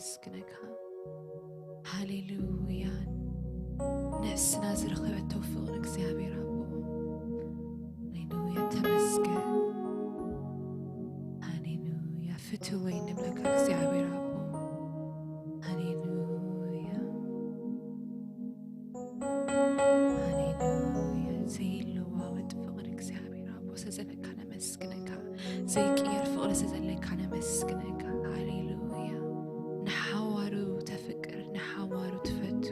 نمسكنك. هاليلويا. ناس نازل خيبة توفيقك እግዚአብሔር አቦ ሃሌሉያ ተመስገን ሃሌሉያ ፍትወይ ንብለካ እግዚአብሔር አቦ ሃሌሉያ ሃሌሉያ ዘይለዋወጥ ፍቅር እግዚአብሔር አቦ ስለዘለካ ነመስግነካ ዘይቅየር ፍቅር ስለዘለካ ነመስግነካ ሃሌሉያ ንሓዋሩ ተፍቅር ንሓዋሩ ትፈቱ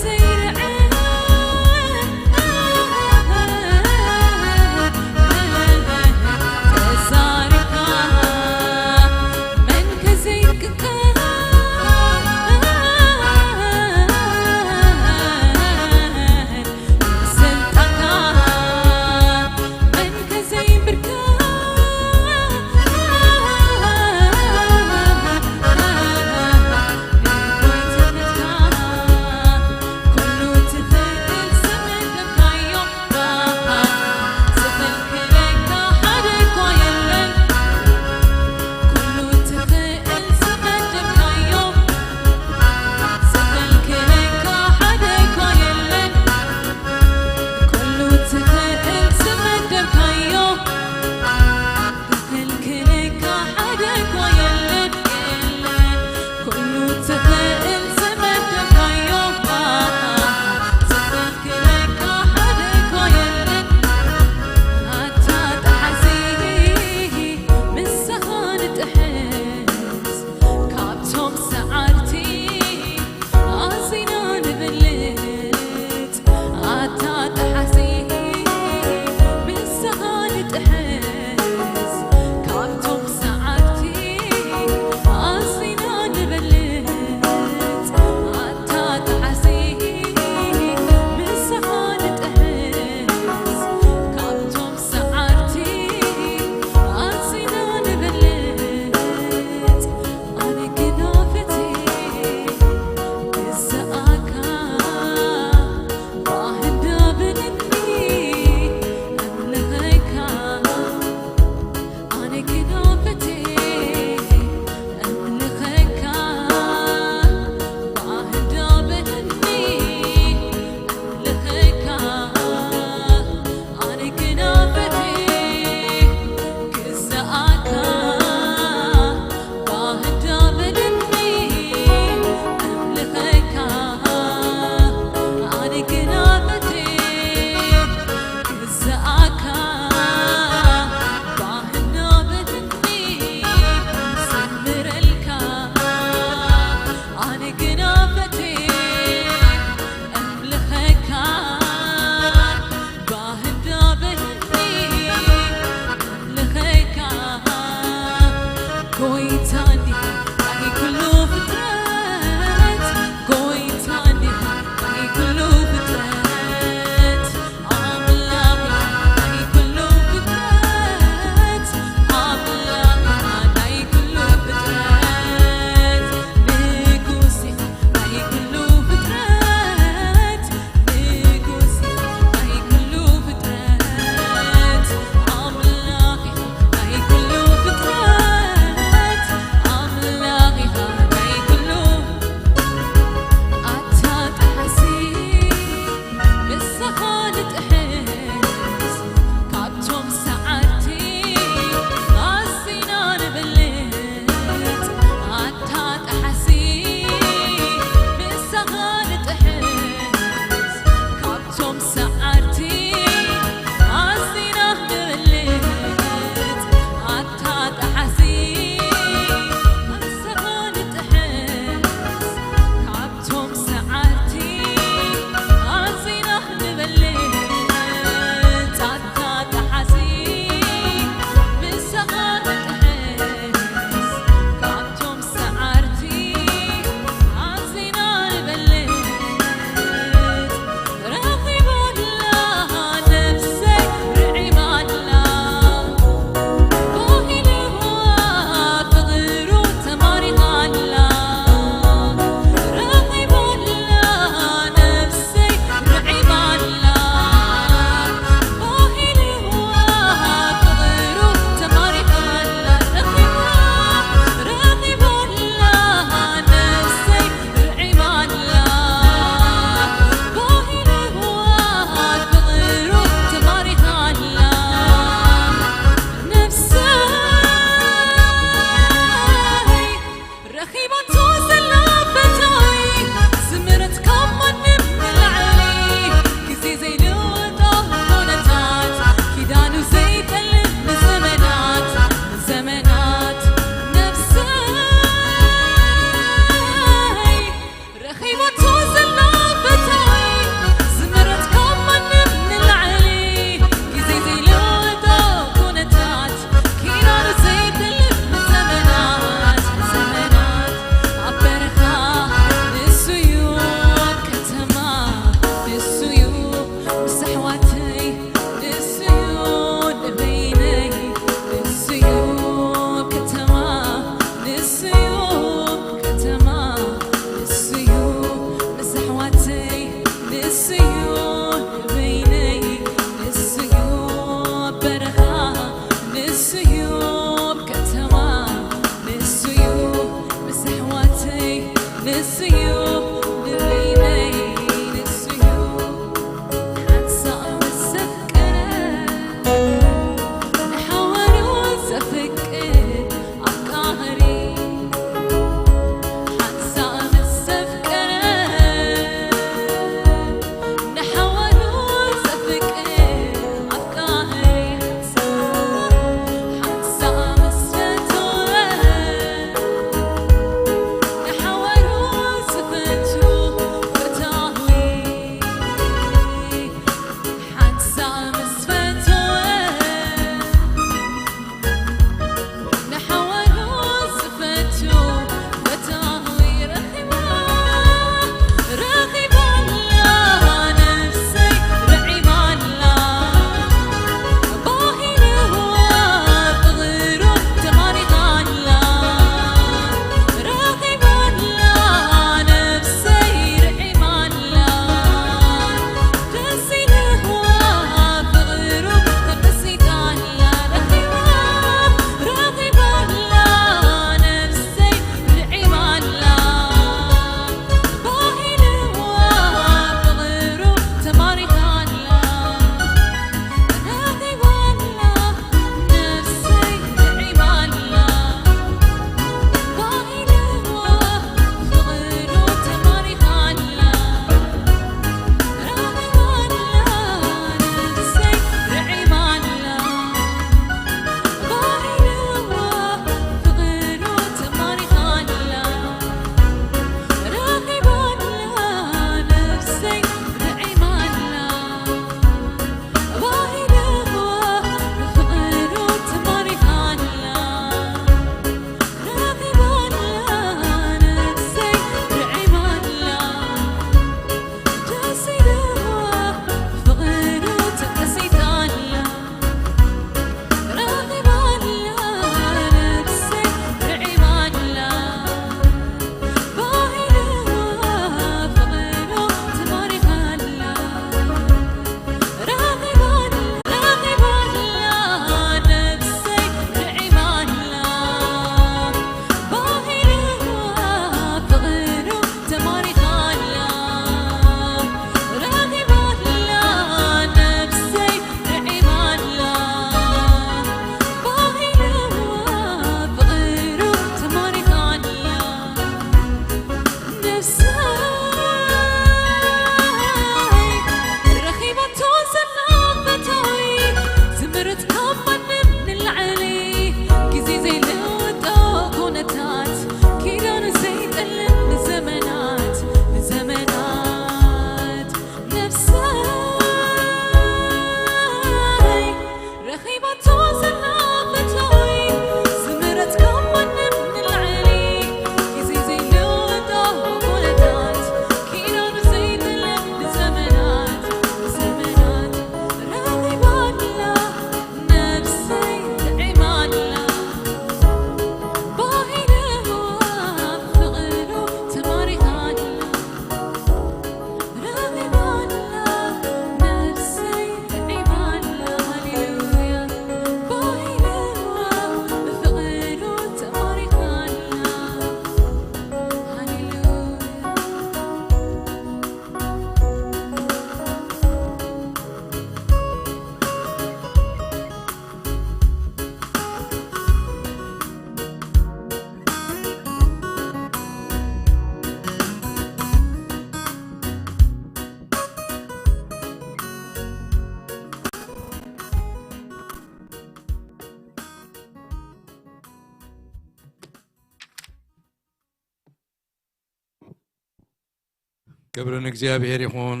كبرنا እግዚአብሔር ይሁን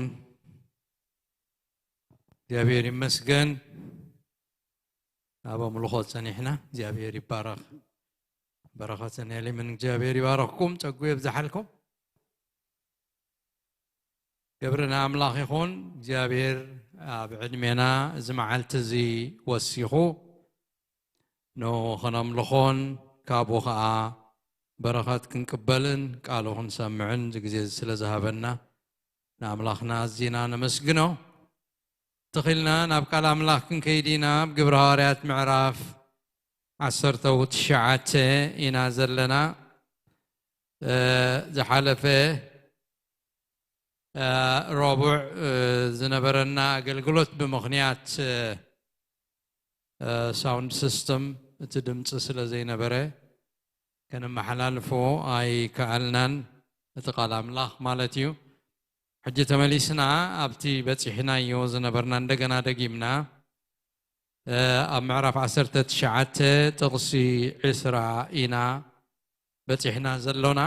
እግዚአብሔር ይመስገን أبا ملخوت سنحنا እግዚአብሔር ይባረክ بركاتنا يلي من እግዚአብሔር يبارككم تقوي يبزحلكم كبرنا أملاخ يخون እግዚአብሔር بعلمنا زمعلت زي وسيخو نو خنام لخون كابوخا بركات كنقبلن قالو نسمعن زي سلازهبنا ناملاخنا زينا نمسجنو تخيلنا نبقى الأملاخ كنكيدينا بقبر هاريات معراف عصرته وتشعات ينازل لنا زحالفه رابع زنبرنا قلقلت بمغنيات ساوند سيستم تدمت سلا زي نبره كان محلال فو اي كعلنان اتقال املاخ مالتيو حجة مليسنا ابتي بتسحنا يوزنا برنان دقنا دقيمنا معرف عسرت تشعت تغسي عسرا اينا بتسحنا زلونا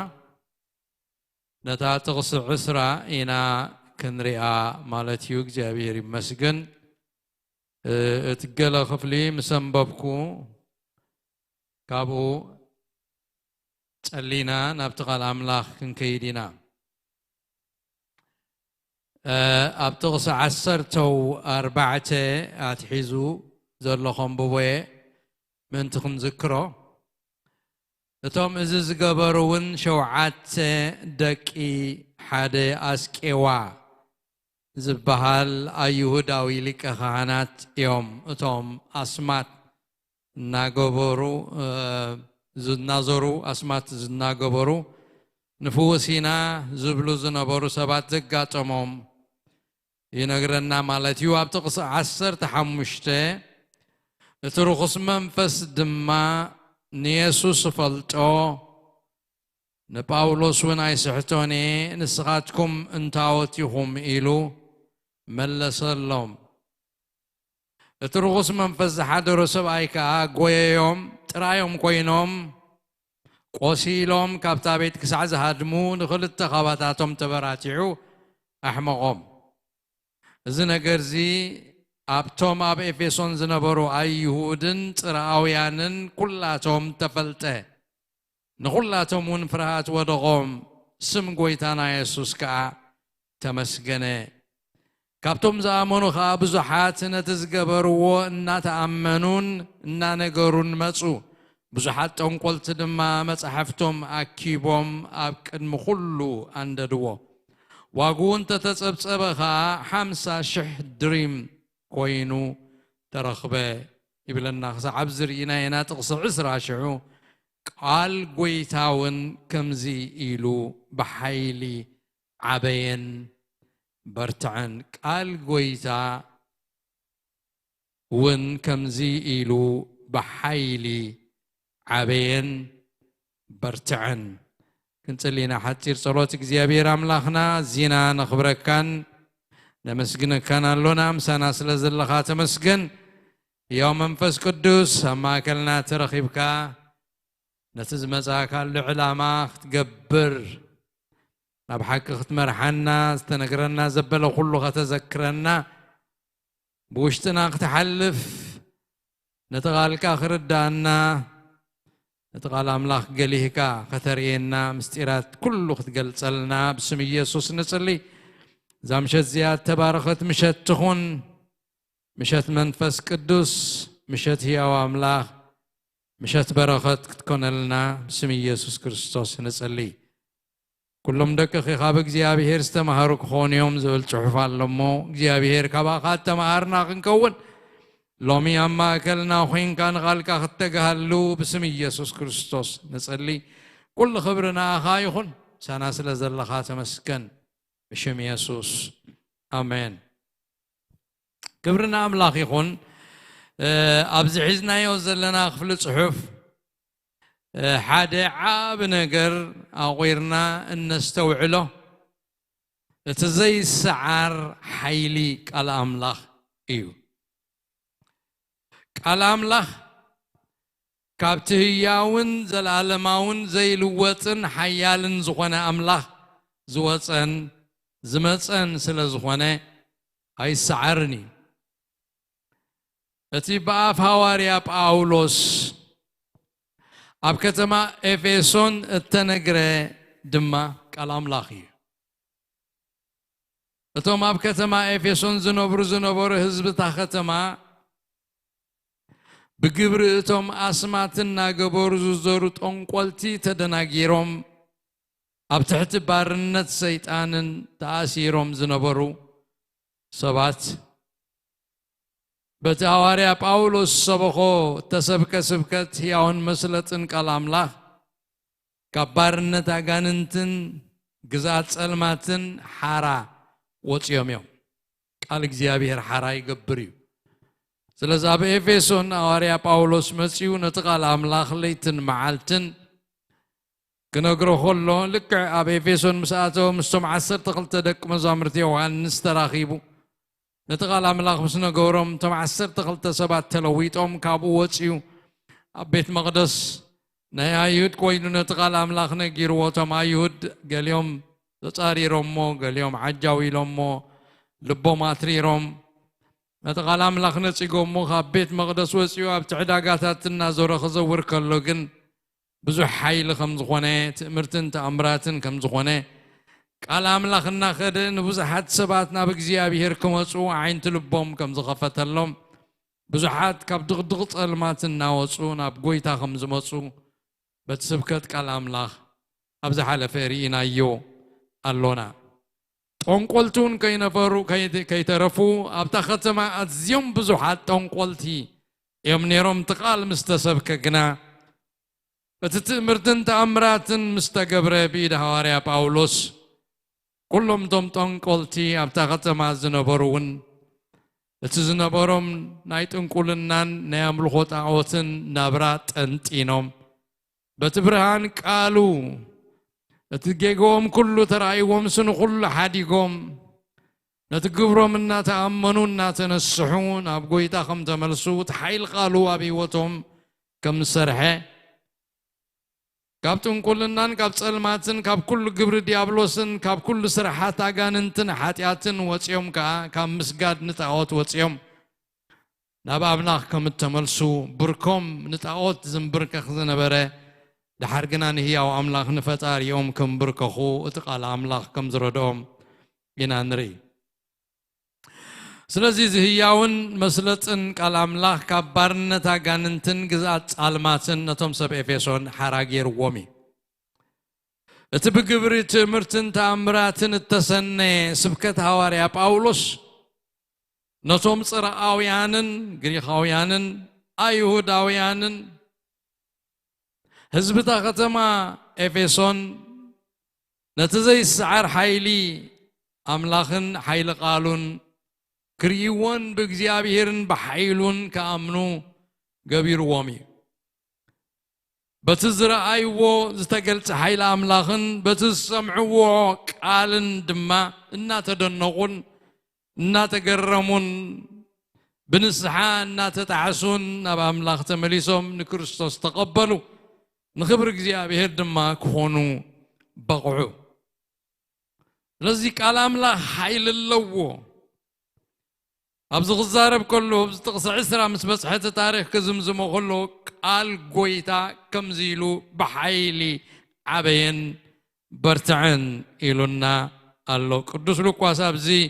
نتا تغسي عسرا اينا كنرئا مالتيو جابير مسجن اتقل خفلي مسنببكو كابو تسألينا نبتغى الأملاخ كنكيدنا أبتغس عسرتو أربعة أتحيزو زرلخم بوي من تخن ذكره توم إزز قبرون شوعات دكي حادي أسكيوا زبهال أيهود أو إليك خانات يوم توم أسمات ناقبرو زنازورو أسمات زناقبرو نفوسنا زبلو زنبرو سبات زقاتمهم ينقرنا مالتيو أبتقص عسر تحمشته ترخص منفس دما نيسوس فلتو نباولوس وناي سحتوني نسخاتكم انتاوتيهم إلو ملس اللهم ترخص منفس حدرو سبايكا قويهم ترايهم كوينهم قوسيلهم كابتابيت كسعز هادمون خلت خباتاتهم تبراتيعو أحمقهم زنا قرزي أبتوم أب إفيسون زنبرو أي يهودن تراويانن كلاتهم تفلته نخلاتهم ونفرهات ودغم سم قويتانا يسوس كا تمسجنه كابتوم زامنو خابزحات نتزقبرو نتأمنون نانقرون مصو بزحات قلت دما مصحفتهم أكيبهم أبكن مخلو أنددو واقون تتصبصبخا 5,000 دريم كوينو ترخبه يبلنا خص عبزر ينا تقص عسرا شعو قال قويتاون كمزي إلو بحيلي عبين برتعن قال قويتا ون كمزي إلو بحيلي عبين برتعن كنت لينا حتير صلوتك زيابير أملاخنا زينا نخبرك كان نمسجن كان لنا مسانا سلزل خات مسجن يوم منفس قدوس أما كلنا ترخيبك نتزمزاك العلامة تقبر نبحك ختمرحنا استنقرنا زبلو كله ختذكرنا بوشتنا تحلف نتغالك آخر الدانا نتغال أملاخ قليهكا خترينا مستيرات كله ختقلصلنا بسم يسوس نصلي زامشت زياد تبارخت مشت تخون مشت منفس قدوس مشت هي وأملاخ مشت برخت تكون لنا بسم يسوس كريستوس نصلي كلهم دك خي خابك زيابير استمهرك خون يوم زول تحفال لمو زيابير كباقات تمهرنا نكون لومي أما أكلنا وحين كان غالك أختقهلو بسم يسوس كريستوس نصلي كل خبرنا أخايخون سناسل زل خاتم مسكن بشم يسوس آمين كبرنا أملاخ يخون أبز حزنا يوزل لنا أخفل صحف حادي عاب نقر أغيرنا أن نستوعله تزي السعر حيلي كالأملاخ إيو كالأملاخ كابتهياون زلالماون زي لوطن حيالن زغنا أملاخ زوطن زمصن سلازخونه اي سعرني اتي باف حواريا باولوس اب كتما افيسون التنغره دما قال املاخي اتوم اب كتما افيسون زنبرو حزب تا كتما بجبر اتوم اسماتنا غبور زورو طنقلتي تدناغيروم اب تحت بارنت شيطانن تاسيروم زنبرو سبات بتاواريا باولوس سبخو تسبك سبكت ياون مسلطن قال املاح كبارنت اغاننتن غزات صلماتن حارا وصيوميو قال እግዚአብሔር حارا يغبريو ስለዚህ ኣብ ኤፌሶን ሐዋርያ ጳውሎስ መጽዩ ነጥቃል አምላኽ ለይትን መዓልትን ክነግሮ ኸሎ ልክ ኣብ ኤፌሶን ምስኣተው ምስቶም 12 ደቂ መዛሙርቲ ዮሐንስ ተራኺቡ ነጥቃል አምላኽ ምስ ነገሮም ቶም 12 ሰባት ተለዊጦም ካብኡ ወጽዩ ኣብ ቤት መቅደስ ናይ ኣይሁድ ኮይኑ ነጥቃል አምላኽ ነጊርዎ ቶም ኣይሁድ ገሊኦም ተጻሪሮሞ ገሊኦም ዓጃዊሎሞ ልቦም አትሪሮም نتقال أملاك نتيجو مخا بيت مقدس وسيو ابتعداقاتنا زورا خزور كله جن بزو حيل خمس خونات مرتن تأمراتن خمس خونات قال أملاك ناخدن بزو حد سباتنا بجزيا بيهركم وسو عين تلبهم كم زخفت اللهم بزو حد كاب ضغط الماتنا وسو نابقويتا خمس وسو بتسبكت قال أملاك أبز حالة فيرينا يو اللونا تونقلتون كي نفرو كي ترفو أبتا ختما أتزيوم بزوحات تونقلتي يوم نيروم تقال مستسبك جنا فتتمرتن تأمراتن مستقبرة بيد حواريا باولوس كلهم دوم تونقلتي أبتا ختما زنبرون تزنبرم نايتن كلنان نيامل خوت عوتن نبرات انتينوم بتبرهان قالو نتجيهم كله ترايهم سن كل حديهم نتجبرهم الناس أمنون الناس نسحون أبقوا يتاخم تملسوت حيل قالوا أبي وتهم كم سرحة كابتن كل النان كاب سلماتن كاب كل جبر ديابلوسن كاب كل سرحات أجاننتن حاتياتن وتيوم كام مسجد نتعوت وتيوم نبابناخ كم تملسو بركم نتعوت زنبرك خزنا بره دحرقنا نهي أو أملاخ نفتار يوم كم بركخو اتقال أملاخ كم زردوم ينانري سلازي زهياون مسلطن قال أملاخ كبارنتا غاننتن غزات علماتن نتوم سب إفيسون حراغير ومي اتبقبري تمرتن تأمراتن التسنة سبكت حواريا باولوس نتوم صرعاويانن غريخاويانن أيهوداويانن حزب تاختما إفيسون نتزي السعر حيلي أملاخن حيل قالون كريوان بجزيابيرن بحيلون كأمنو قبير وامي بتزرع أيوة زتقلت حيل أملاخن بتسمعوا قالن دما إنا تدنقون إنا تقرمون بنسحا إنا تتعسون نبا أملاخ تمليسهم نكرستوس تقبلوا نخبر እግዚአብሔር ድማ كونو بقعو لذي كلام لا حيل اللو أبز غزارب كله أبز تقص عسرة مسبس حتى تاريخ كزمزم وخلو قال قويتا كمزيلو بحيلي عبين برتعن إلونا قالو قدس لو قواساب زي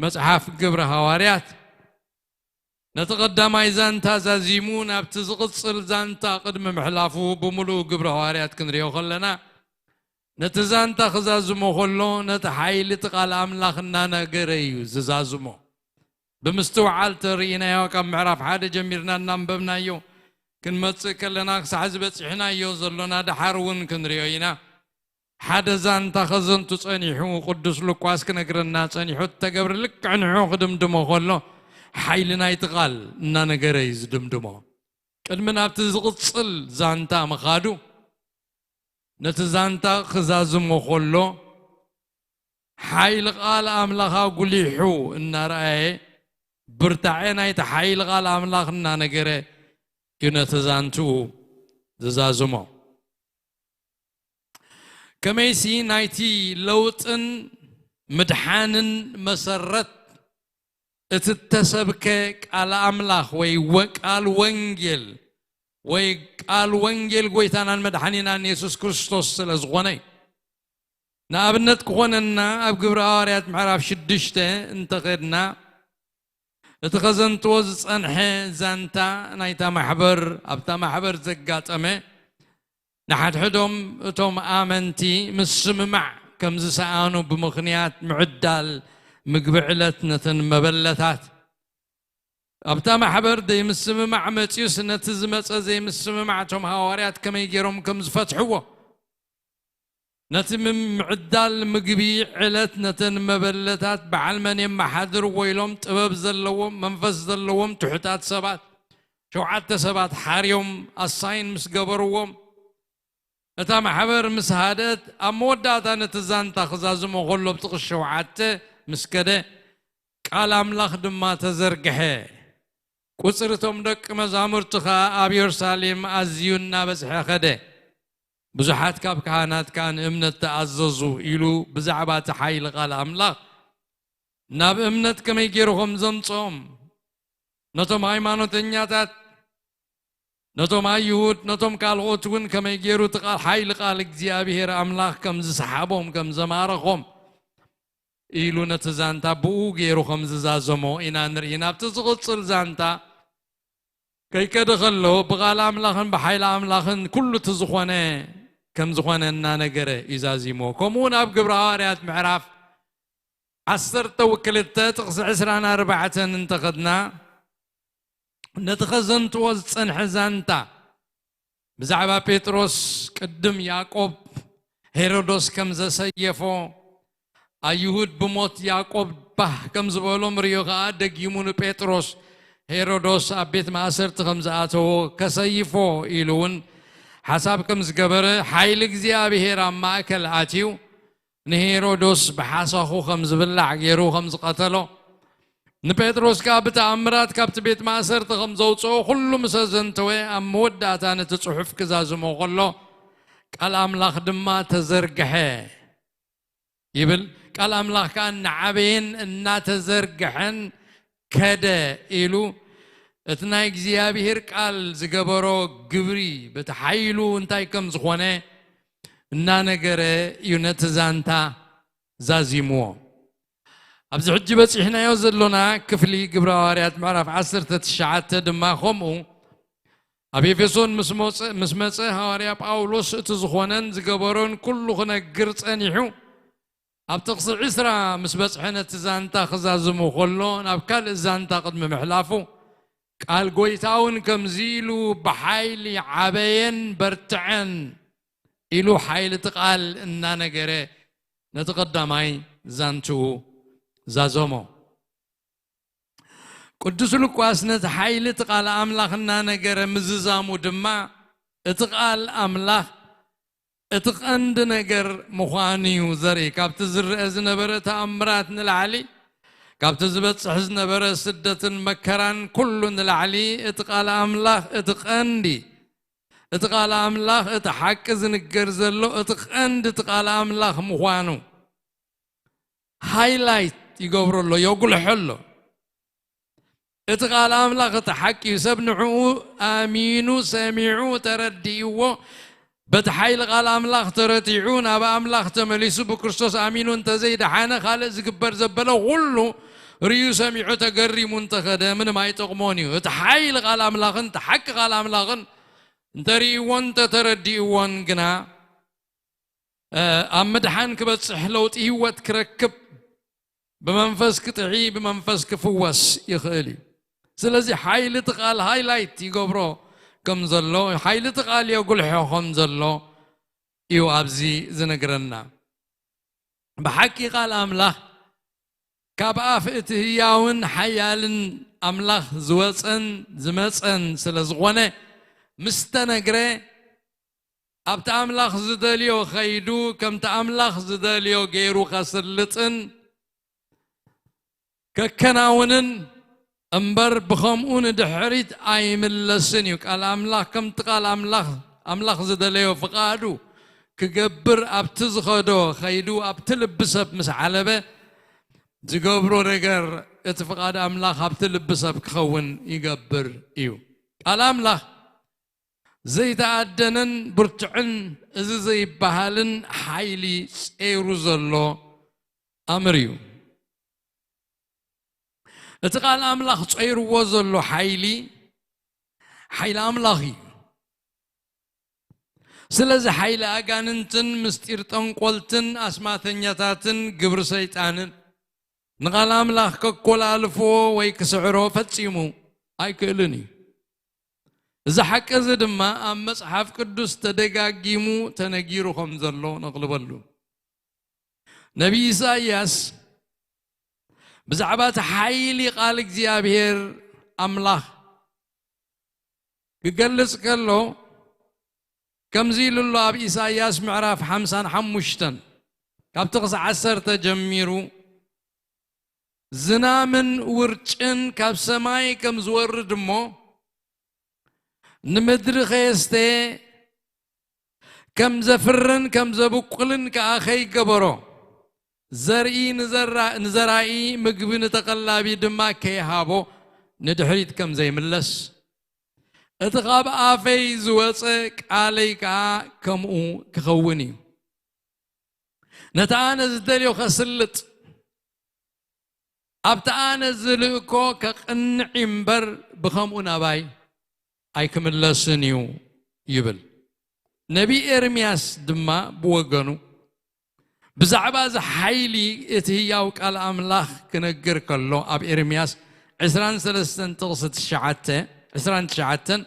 مسحاف قبر هواريات نتقدم زانتا زازيمون بتزغصل زانتا قدم محلافو بملو قبر هواريات كنريو خلنا نتزانتا خزازمو خلو نتحايل تقال أملاخنا نقريو زازمو بمستوعال ترينا يو كم معرف حدا جميرنا ننببنا يو كن متسك لنا سحزبت احنا يو زلنا دحارون كنريوينا حدا زانتا خزن تصنيحو قدس لقواس كنقرنا تصنيحو تقبر لك عنحو خدم دمو خلو حيلنا يتقال نانا قريز دمدمو كدمنا بتزغصل زانتا مخادو نتزانتا خزازمو خلو حيل قال أملاخا قليحو إنا رأي برتعينا يتحيل قال أملاخ نانا قري ينتزانتو زازمو كميسي نايتي لوطن مدحان مسرت اتتسبك على أملاخ ويقال وانجل ويقال وانجل قويتان المدحانين عن يسوس كريستوس لزغوني نابنت كوننا أب قبر آريات معرف شدشته انتقدنا اتخزن توز انحي زانتا نايتا محبر ابتا محبر زقات امي نحد حدهم اتهم آمنتي مسممع كم زسعانو بمغنيات معدال مقبعلت نتن مبلتات ابتا محبر دي مسممع متيوس نتزمت زي مسممع توم هواريات كما يجيرهم كم زفتحوه نتم معدال مقبي علت نتن مبلتات بعلمن يما حذر ويلوم طبب زلوم منفس زلوم تحتات سبات شوعات سبات حاريوم الصين مسقبروم اتا محبر مسهادت اموداتا نتزان تخزازم وغلو بتقش شوعات مسكده قال املاخ دما تزرقحه قصرتهم دك مزامرتخا اب يرساليم ازيونا بزحه خده بزحات كاب كهانات كان امنت تعززو إلو بزعبات حيل قال أملاك ناب امنت كما يجيرهم زمصوم نتوم هايمانو تنياتات نتوم هايهود نتوم كالغوتون كما يجيرو تقال حيل قال اكزيابيهر أملاك كم زسحابهم كم زمارخهم إلو نتزانتا بو جيروهم زازمو إنا نرينا بتزغطل زانتا كي كدخلو بغال أملاخن بحيل أملاخن كل تزخونه كم زخونه نانجره إزازيمو كمون أب قبرهاريات معرف عصرت وكلت تقص عسرنا 4 انتقدنا نتخزنت وزن حزانتا بزعبا بيتروس قدم يعقوب هيرودوس كم زسيفو أيهود بموت يعقوب به كم زبولهم ريوغا دقيمون بيتروس هيرودوس أبيت ماسر تخمزاتو كسيفو إلون حساب كم زقبر حيلك زيابهير أما أكل آتيو نهيرودوس بحاسخو خمز بالله غيرو خمز قتلو نبيتروس كابت أمرات كابت بيت ماسر تخمزوتو كل مسزنتوي أم وداتان تصحف كزازمو غلو قال أملاخ دما تزرقحي يبل قال أملاخ كان نعبين إنا تزرقحن كده إلو اتناي እግዚአብሔር ቃል ዝገበሮ ግብሪ በተحيلو እንታይ ከም ዝኾነ እና ነገረ ዩነት ዛንታ ዛዚምዎ ኣብዚ ሕጂ በፂሕናዮ ዘሎና ክፍሊ ግብረ ሐዋርያት ምዕራፍ 19 ድማ ከምኡ ኣብ ኤፌሶን ምስ መፀ ሐዋርያ ጳውሎስ እቲ ዝኾነን ዝገበሮን ኩሉ ክነግር ፀኒሑ ኣብ ጥቕሲ 20 ምስ በፅሐ ነቲ ዛንታ ክዛዝሙ ከሎ ናብ ካልእ ዛንታ ቅድሚ ምሕላፉ قال قويتاون كمزيلو بحيل عبين برتعن إلو حيل تقال إننا نقرأ نتقدماي زانتو زازومو قدس لكواس نتحيل تقال أملاخ إننا نقرأ مززامو دما اتقال أملاخ اتقند نقر مخانيو زري كابتزر ازن برة أمرات نلعلي كابت زبط حزن برا سدة مكران كل العلي اتقال أملاخ اتقاندي اتقال أملاخ اتحكز نقرزلو اتقاند اتقال أملاخ مخوانو هايلايت يقبرو له يقول حلو اتقال أملاخ اتحكي سبنعو آمينو سامعو ترديو بتحيل قال أملاخ ترتيعون أبا أملاخ تمليسو بكريستوس آمينو انت زيد حانا خالص قبر زبلو غلو ريو سامعو تقري منتخده من ما يتقمونيو تحيل قال أملاخ انت حق قال أملاخ انت ريوان ترديوان قنا أمدحان كبت سحلوت إيوات كركب بمنفسك تعي بمنفسك فوس يخيلي سلازي حيل تقال هايلايت يقبرو كم زلو حيل تقال يقول حيوهم زلو يو أبزي زنقرنا بحكي قال أملاخ كاباف اتهياون حيالن أملاخ زوصن زمصن سلازغونه مستنقره أبت أملاخ زداليو خيدو كم تأملاخ زداليو غيرو خسرلتن ككناونن أمبر بخمون دحريت أي ملسن يقال أملاخ كم تقال أملاخ زداليو فقادو كجبر أبتزخدو خيدو أبتلبسب مس علبة زقبرو رجر اتفقاد أملاخ هبتلبسها بكون يقبر إيو قال أملاخ زي تعدنن برتعن زي بحالن حيلي سيروزلو أمريو اتقال أملاخ سيروزلو حيلي حيل أملاخي سلازي حيل أغاننتن مستير تنقلتن أسماثنياتاتن قبر سيطانن نقال أملاخ كقول ألفو ويكسعرو فتسيمو أي كيلني إذا حق زدما أمس حاف قدس تدقاقيمو تنقيرو خمزلو نقلبلو نبي إساياس بزعبات حيلي قالك زيابير أملاخ قلس كالو كم زيل الله بإساياس معراف حمسان حموشتن كابتغس عسر تجميرو زنامن ورچن كاب سماي كم زورد مو نمدر خيستي كم زفرن كم زبقلن كأخي قبرو زرعي نزرعي مقبن تقلابي دما كيهابو ندحريت كم زي ملس اتغاب آفي زوصك عليكا كمو كخوني نتعانا زدليو خسلت أبتعانا زلقو كقنعي مبر بخمونا باي أي كملسنيو يبل نبي إرمياس دما بوغنو بزعباز حيلي اتهياو قال أملاخ كنقر كلو أب إرمياس 23 تغسط الشعاتة 29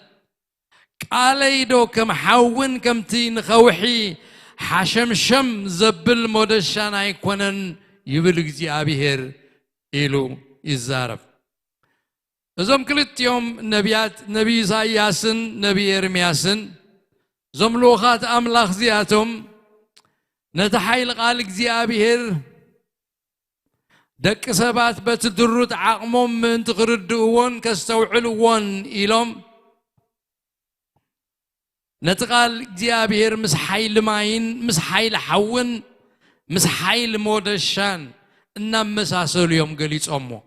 قاليدو كم حاون كم تين خوحي حشمشم زبل مودشان أيكونن يبل جزي أبيهر إلو يزارب زم كلت يوم نبيات نبي إساياسن نبي إرمياسن زم لوخات أملاخ زياتهم نتحيل قالك زي أبيهر دك سبات بتدرد عقمهم من تغردون كستوعلون إلهم نتقال زي أبيهر مس حيل ماين مس حيل حون مس حيل مودشان إنما مساسل يوم قليت أمه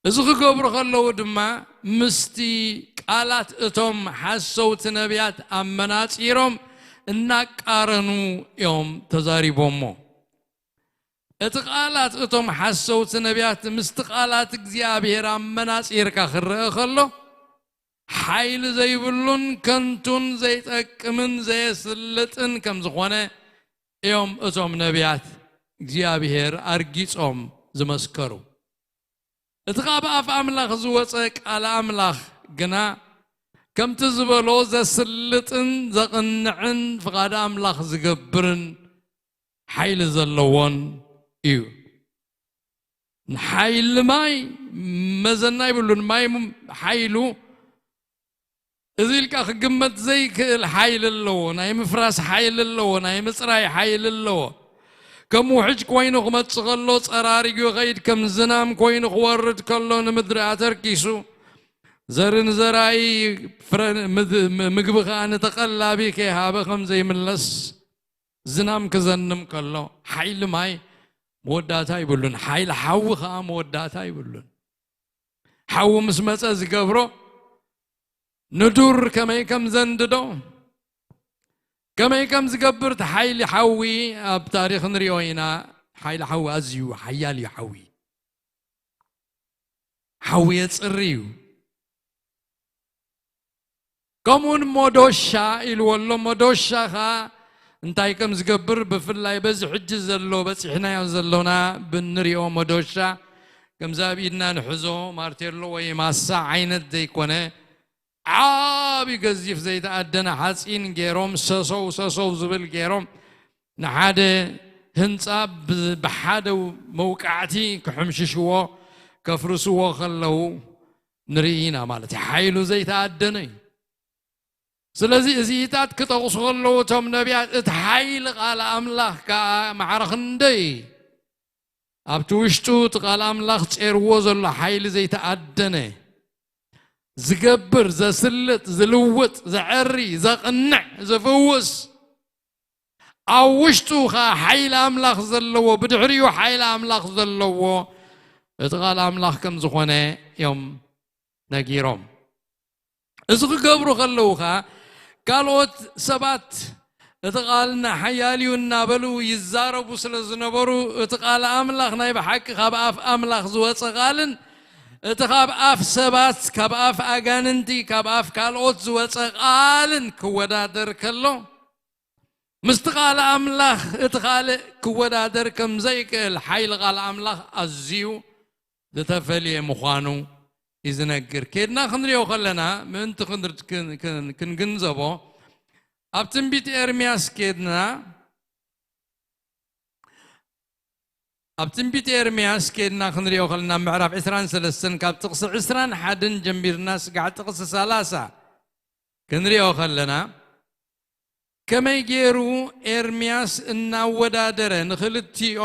إذا قبر خلوا دما مستي قالت أتم حسوت نبيات أمنات يروم إنك أرنو يوم تزاري بومو اتقالات أتم حسوت نبيات مستقالات እግዚአብሔር أمنات يركا خلو حيل زي بلون كنتون زي تأكمن زي سلتن كم زخوانة يوم أتم نبيات እግዚአብሔር أرجيتهم زمسكرو اتقاب أف أملاخ زوصك على أملاخ جنا كم تزبلو زسلتن زقنعن فقاد أملاخ زقبرن حيل زلوان إيو حيل ماي مزنا يقولون ماي حيلو إذيلك أخ قمت زيك الحيل اللون أي مفراس حيل اللون أي مصراي حيل اللون كم وحج كوينو غمت صغلو صراري غيد كم زنام كوينو ورد كلو نمدري أتركيسو زرن زراي فرن مقبخة أنا تقلبي كي هابا خم زي ملس زنام كزنم كلو حيل ماي موداتا يقولون حيل حو خا موداتا يقولون حو مسمس أزقبرو ندور كما كم زنددو كما يكم زقبرت حيل حوي بتاريخ نريوينا حيل حوي أزيو حيالي حوي حوي يتصريو كمون مودوشا الولو مودوشا خا انتاي كم زقبر بفلاي بز حج زلو بس احنا يزلونا بنريو مودوشا كم زابيدنا نحزو مارتيرلو وي ماسا عينت ديكونه عابي قزيف زي تأدنا حاسين جيروم سسو زبل جيروم نحاده هنصاب بحاده موقعتي كحمششوا كفرسوا خلو نرينا مالتي حيلو زي تأدني سلازي زيتات كتوصلو توم نبيات اتحيل قال أملاخ كمعرخندي أبتوشتو تقال أملاخ تيروز الله حيل زي تأدني زقبر زسلت زلوت زعري زقنع زفوس أوشتو خا حيل أملاخ زلوا بدعريو حيل أملاخ زلوا اتقال أملاخ كم زخونة يوم نجيرهم إذا قبرو خلوها قالوت سبات اتقالنا حيالي والنابلو يزاربو سلزنبرو اتقال أملاخ نايب حق خاب أف أملاخ زوات قالن اتخاب أف سبات كاب أف أجاننتي كاب أف قالوت زوات قالن كودادر كلو مستقال أملاخ اتقال كودادر كم زيك الحيل قال أملاخ أزيو لتفلي مخانو إذا نقر كيدنا خندريو خلنا من تخندر كن جنزبو أبتم بيت إرمياس كيدنا أبتم بيت إرمياس كيدنا خندريو خلنا معرف عسران سلسن كاب تقص عسران حدن جنبير الناس قاعد تقص سلاسة كندريو خلنا كما يجيرو إرمياس إننا ودادره نخلتي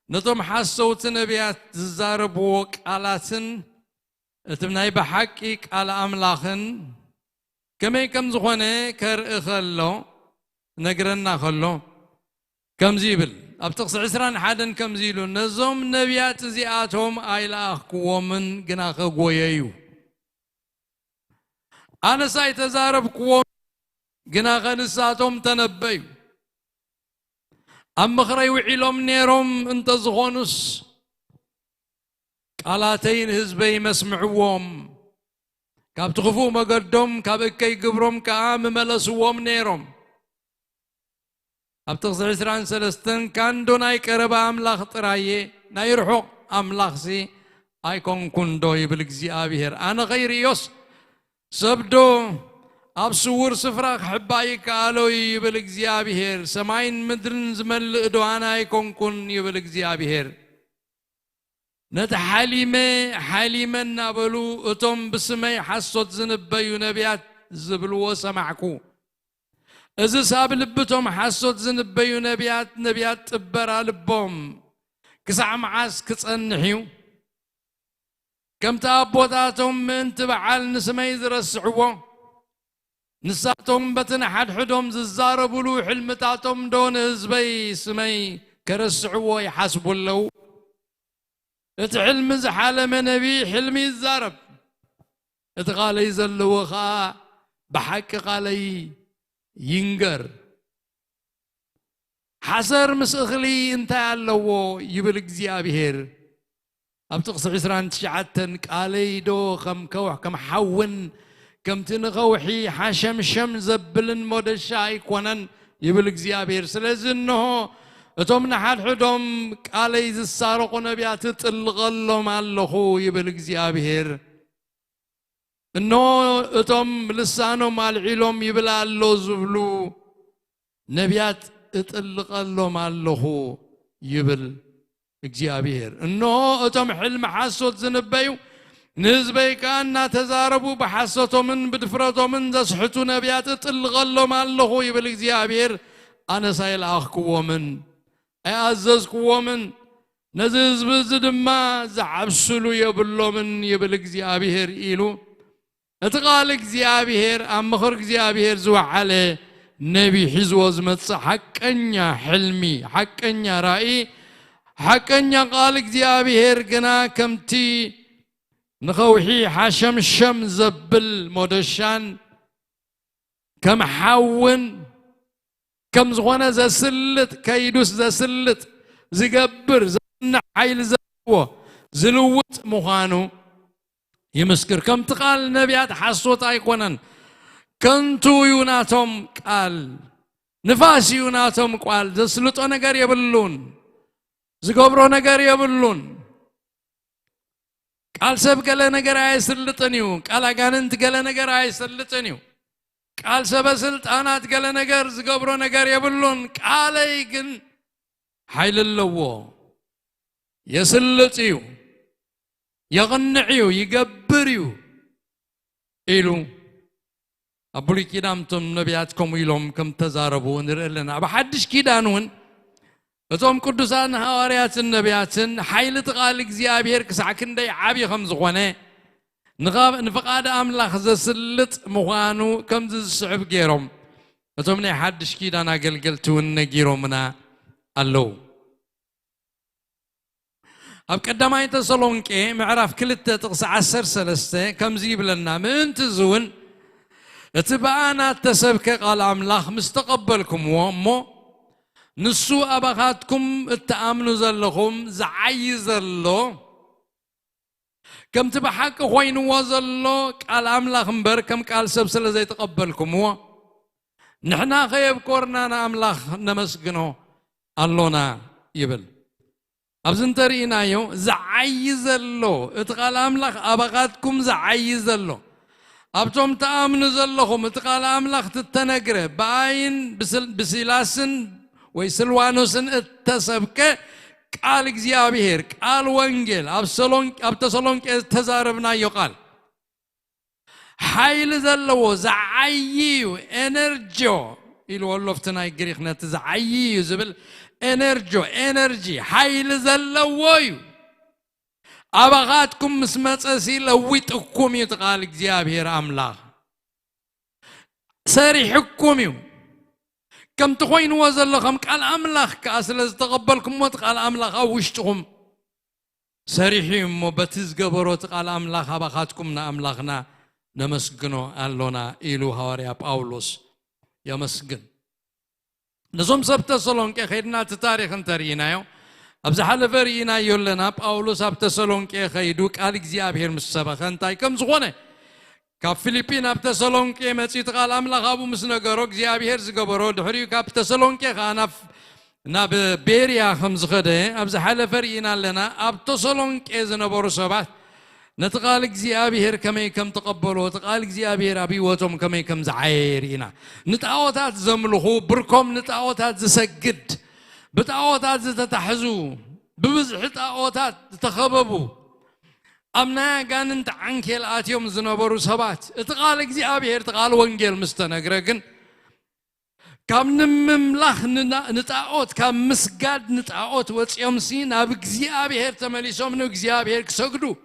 نطم حسوت نبيات زاربوك علاتن اتمناي بحقك على أملاخن كما يكم زخونه كر اخلو نقرنا خلو كم زيبل ابتقص عسران حدن كم زيلو نزوم نبيات زياتهم ايلاخ كومن قناخ قوييو انا سايت زارب كوم قناخ نساتهم تنبيو أم خري وعلم نيرم انت زغونس قالاتين هزبي مسمعوهم كاب تخفو مقدم كاب كي قبرم كام ملسوهم نيرم اب تغزر عسران سلستن كان دوناي كربا املاخ طرايه نايرحو املاخ سي ايكون كندو يبلغ زي ابيهر انا غير يوس سبدو اب صور سفراخ حباي قالو يبلغ زي ابيهر سماين مدرن زمل دو انا ايكون كن يبلغ زي ابيهر نت حليمة نابلو اتم بسمي حسوت زنبيو نبيات زبلو سمعكو إذا ساب لبتهم حسوت زنبيو نبيات تبرا لبهم كسع معاس كتصنحيو كم تابوتاتهم من تبعال نسمي زرسعوه نساتهم بتن حدهم ززاربوا له حلمتاتهم دون هزبي سمي كرسعوه يحاسبوا له اتحلم زحالة نبي حلمي الزارب اتقال يزلو خا بحق قالي ينقر حسر مسخلي انت علو يبلغ زيابير ابتقص عسران تشعتن قالي دو خم كوح كم حون كم تنغوحي حشم شم زبلن مودشاي كونن يبلغ زيابير سلازنه اتوم نحال حدهم قالي زسارقو نبيات تلغلو مالخو يبلغ زيابير انو اتوم لسانو مالعيلوم يبلالو زبلو نبيات تلغلو مالخو يبل እግዚአብሔር انو اتوم حلم حسوت زنبيو نزبي كان تزاربو بحسوتو من بدفرتو من زسحتو نبيات تلغلو مالخو يبل እግዚአብሔር انا سايل اخكو من أعززكو من نزز بزدما زعبسلو يبلو من يبل እግዚአብሔር إلو اتقال እግዚአብሔር أمخر እግዚአብሔር زوحله نبي حزوز متص حقنيا حلمي حقنيا رأي حقنيا قال እግዚአብሔር قنا كمتي نخوحي حشم شم زبل مودشان كم حون كم زغونا زسلت كيدوس زسلت زقبر زنع حيل زلوه زلوت مخانو يمسكر كم تقال نبيات حصوت ايقونن كنتو يوناتهم قال نفاس يوناتهم قال زسلطو نجر يبلون زقبرو نجر يبلون قال سبق له نجر ايسلطنيو قال اغاننت قال نجر ايسلطنيو قال سبسلطانات قال نجر زقبرو نجر يبلون قال يقن حيل اللوو يسلطيو يغنعيو يقبريو إلو أبولي كيدامتم نبياتكم إلهم كم تزاربوا نرئ لنا بحدش كيدانون اتوم قدسان حواريات النبياتن حيل تقال እግዚአብሔር كسعكن دي عابي خمز غونه نفقاد أملاخ زسلط مخانو كم زسعب غيرهم أتومني حدش كيدا أنا قلت ونجيرو منا اللو أب قدامي تسالونكي معرف كلتا تقص 10 سلسته كم زيب لنا من تزون اتبعنا تسبك قال أملاخ مستقبلكم وامو نسو أبغاتكم التأمنوا زلهم زعيز اللو كم تبحك خوين وزلو قال أملاخ مبر كم قال سبسل زي تقبلكم هو نحنا خيب كورنا أملاخ نمسكنه اللونا يبل أبزن ترينا يو زعيز اللو اتقال أملاخ أبغاتكم زعيز اللو أبتم تأمنوا زلهم اتقال أملاخ تتنقره باين بسلاسن ويسلوانوسن التسبك قال እግዚአብሔር قال ወንጌል አብተሰሎንቄ ተዛረብና ይቃል ኃይል ዘለዎ ዘዓይዩ ኤነርጂዮ ኢልወሎፍትና ይግሪኽነት ዘዓይዩ ዝብል ኤነርጂ ኃይል ዘለዎ እዩ አባኻትኩም ምስመፀሲ ለዊጥኩም ይትቃል እግዚአብሔር አምላኽ ሰሪሕኩም እዩ كم تخوين وزلكم قال أملاخ كأسل تقبلكم موت قال أملاخ أوشتكم سريحين مو بتزقبروت قال أملاخ أبخاتكم نا أملاخنا نمسكنو ألونا إلو هواريا باولوس يمسكن نزوم سبت سلون كخيرنا تاريخ ترينا يو أبز حال فرينا يولنا باولوس سبت سلون كخيدوك قال እግዚአብሔር مسبخن تاي كم زغونه كفلبين أبتسلونكي مسيت قال أملاخ أبو مسنجرو እግዚአብሔር زقبرو دحريو كابتسلونكي خانف ناب بيريا خمس خده أبز حال فرينا لنا أبتسلونكي زنبرو سبات نتقال እግዚአብሔር كم تقبلوا تقال እግዚአብሔር أبي وتم كم زعيرينا نتعوتات زملخو بركم نتعوتات زسجد بتعوتات زتتحزو ببزح تعوتات تخببو أمنا كان أنت عنك الآتيوم زنبرو سبات اتقال እግዚአብሔር تقال وانجيل مستنقرقن كم نمملخ نتعوت كم مسجد نتعوت وتيمسين أب እግዚአብሔር تمليسهم نو እግዚአብሔር كسجدو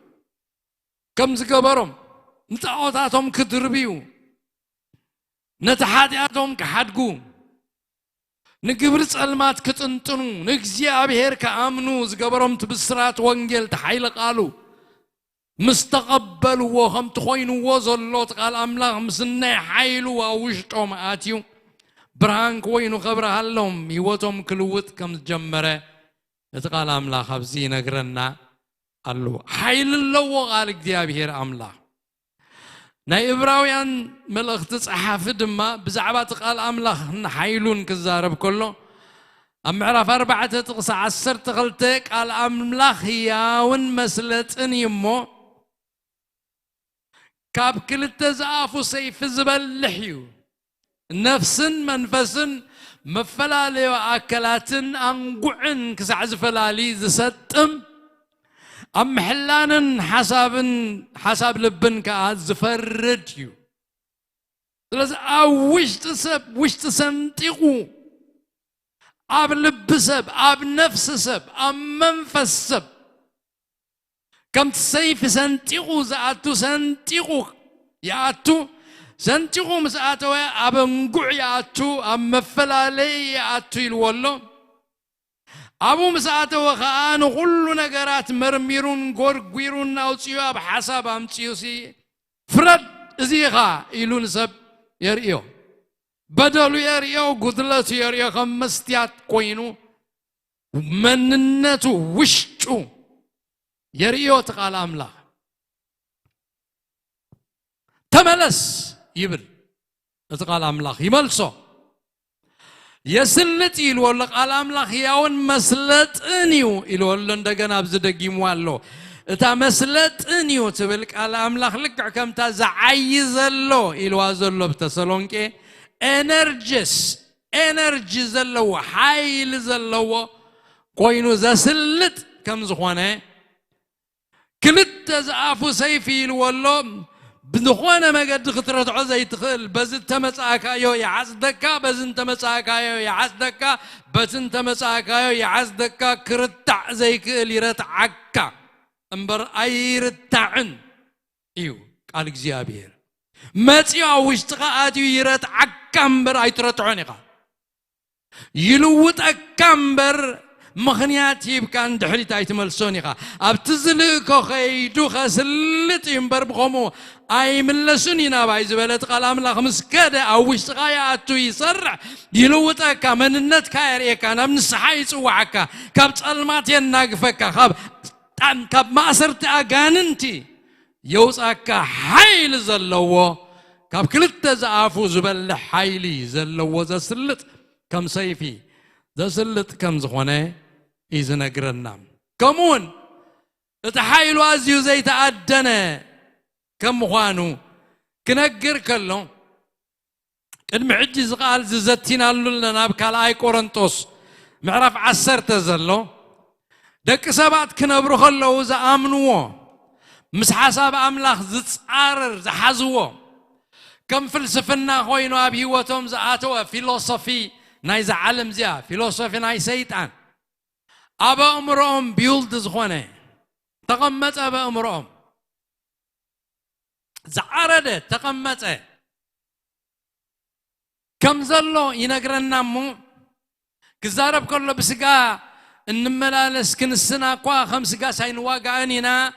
كم زقبرهم نتعوتاتهم كدربيو نتحادياتهم كحدقو نقبرت علمات كتنتنو እግዚአብሔር كأمنو زقبرهم تبسرات وانجيل تحيل قالو مستقبل وهم تخوين وزلوت قال أملاخ مسنة حيلو ووشتهم آتيو برهان كوينو خبر هلهم يوتهم كلوت كم جمرة قال أملاخ أبزين أقرنا قالوا حيل اللو قال እግዚአብሔር أملاخ ناي إبراويان ملغ تصحف دما بزعبات قال أملاخ حيلون كزارب كله أم عرف 4 تقص 10 تغلتك قال أملاخ ياون مسلت إن يمو كاب كل التزعاف سيف زبل لحيو نفس منفس مفلالي وأكلات أنقعن كسعز فلالي زستم أم حلان حساب لبن كأز فرديو لازم وش تسنتقو أب لب سب أب نفس سب أب منفس سب كم تسيف سنتقو زعتو سنتقو يعتو سنتقو مسعتو أب نقع يعتو أب مفلالي يعتو الولو أبو مسعتو خان كل نجارات مرميرون غورغيرون ناوتيو أب حساب أمتيوسي فرد زيغا إلون سب يريو بدلو يريو قدلت يريو خمستيات كوينو مننتو وشتو يريو تقال أملا تملس يبل تقال أملاخ يملسو يسلت يلو قال أملاخ ياون مسلت انيو يلو لندقنا بزدقي موالو تا مسلت انيو تبلك قال أملاخ لك كم تزعيز اللو يلو ازلو بتسلونكي انرجي زلو حيل زلو كوينو زسلت كم زخوانه كلت زعافو سيفي الولو بنخوانا ما قد خطرت عزي تخل بزن تمساكايو يعزدكا بزن تمساكايو يعزدكا بزن تمساكايو يعزدكا كرتع زي كالي رتعكا انبر اي رتعن ايو قال እግዚአብሔር ماتيا واشتقاتي يرت عكامبر ايترتعونيقا يلوت أكامبر مخنيات يبكان دحريت ايتملسونيقا ابتزلكو خيدو خسلت ينبر بخمو اي ملسوني ناباي زبلت قال املاخ مسكده او اشتقاياتو يسرع يلوت اكا مننت كاير ايكا نمن السحاي صوعكا كاب صلمات يناقفكا كاب ماسرت اغاننتي يوصاكا حيل زلوو كاب كلتا زعافو زبل حيلي زلوو زسلت كم سيفي زسلت كم زخونه إذا قرنا كمون تحايلوا أزيو زي تعدنا كم خوانو كنقر كله المعجز قال زتنا لنا بكالاي كورنتوس معرف عسر تزلو دك سبات كنبرو خلو إذا آمنوا مس حساب أملاخ زتصارر زحزوا كم فلسفنا خوينو أبي وتوم زعاتوا فيلوسوفي نايز علم زيا فيلوسوفي ناي سيطان أبا أمرهم بيولد زخونه تقمت أبا أمرهم زعرده تقمت كم زلو ينقرنا مو كزارب كله بسقا النملالس كنسنا قوا خمس قا ساين واقعنينا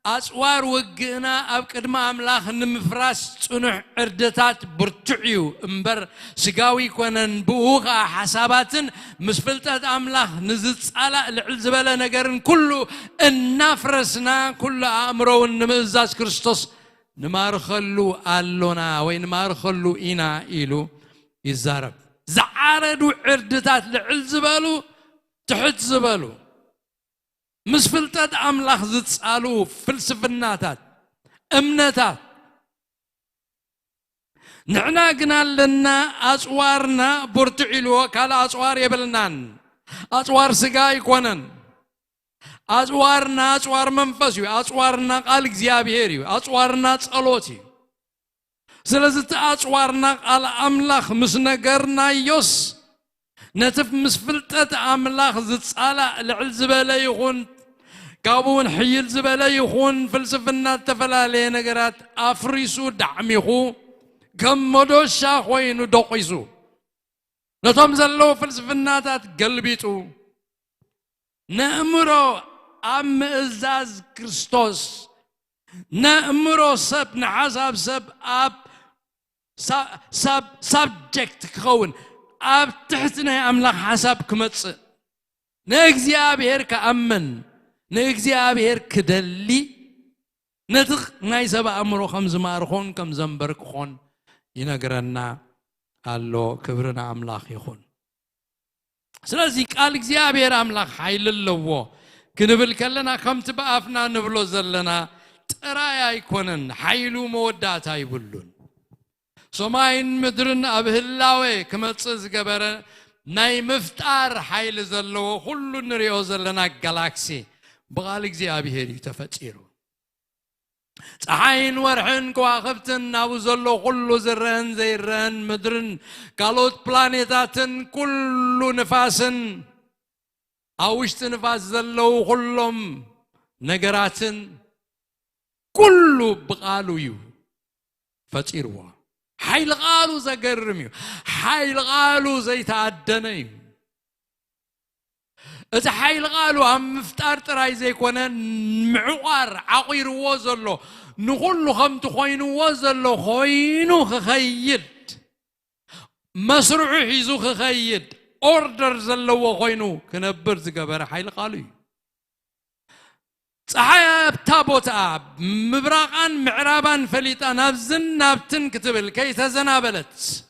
أسوار وقنا أبقد ما أملاخ نمفراس صنع عردتات برتعيو امبر سقاوي كونن بوغا حساباتن مسفلتات أملاخ نزلت على العزبالة نقرن كله النفرسنا كل أمرو النمزاز كريستوس نمارخلو ألونا وين نمارخلو إنا إلو يزارب زعاردو عردتات العزبالو تحت زبالو مسفلتات أملاخ زتسألو فلسفناتات أمنتات نحنا قنا لنا أسوارنا برتعيلو كالا أسوار يبلنان أسوار سقاي كونن أسوارنا أسوار منفسيو أسوارنا قال زيابيريو أسوارنا تسألوتي سلازت أسوارنا قال أملاخ مسنقرنا يوس نتف مسفلتات أملاخ زتسألا العزبالة يخون كابون حيل زبالة يخون فلسفنا تفلالي نقرات أفريسو دعميخو كم مدوشا خوينو دوقيسو نتم زلو فلسفناتات قلبيتو نأمرو أم إزاز كريستوس نأمرو سب نحساب سب أب سبجكت كون أب تحتنا أملاك حساب كمتس نأجزيابير كأمن نأجزيابير كدلي نتخ نايسب أمرو خمس مارخون كم زنبرك خون ينقرنا الله كبرنا أملاك يخون سلازي قال أجزيابير أملاك حيل اللوو كنبل كلنا كم تبقفنا نبلو زلنا ترايا يكونن حيلو موداتا يبلون سماين مدرن أبهلاوي كمتصز قبرة ناي مفتار حيل زلو كل نريو زلنا جالاكسي بغالك زي أبيهري تفتيرو عين ورحن كواخبتن أبو زلو كل زرن زيرن مدرن قالوت بلانيتاتن كل نفاسن أوشت نفاس زلو كلهم نقراتن كل بقالو يو فتيروا حيل قالوا زقرميو حيل قالوا زي تعدنيو إذا حيل قالوا هم مفتار تراي زي كونن معوار عقير وزلو نقول خمت خوينو وزلو خوينو خخيد مسرع حيزو خخيد اوردر زلو خوينو كنبر زقبر حيل قالوا صحاب تابوت أب مبراقان معرابان فليتان أبزن نابتن كتبل كي تزنابلت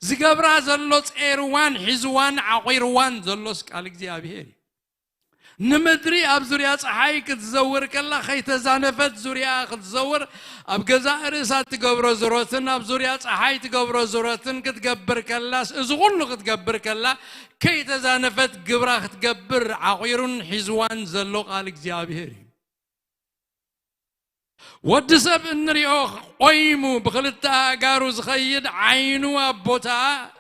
زقبرا زلوس إيروان حزوان عقيروان زلوس قالك زي أبيهري نمدري أب زوريا صحاي كتزور كلا خي تزانفت زوريا كتزور أب جزائر سات تقبر زورتن أب زوريا صحاي تقبر زورتن كتقبر كلا إزغلو كتقبر كلا كي تزانفت قبرا كتقبر عقيرون حزوان زلو قالك زي أبيهري ودسب النريو قيمو بخلتا قاروز خيد عينو أبوتا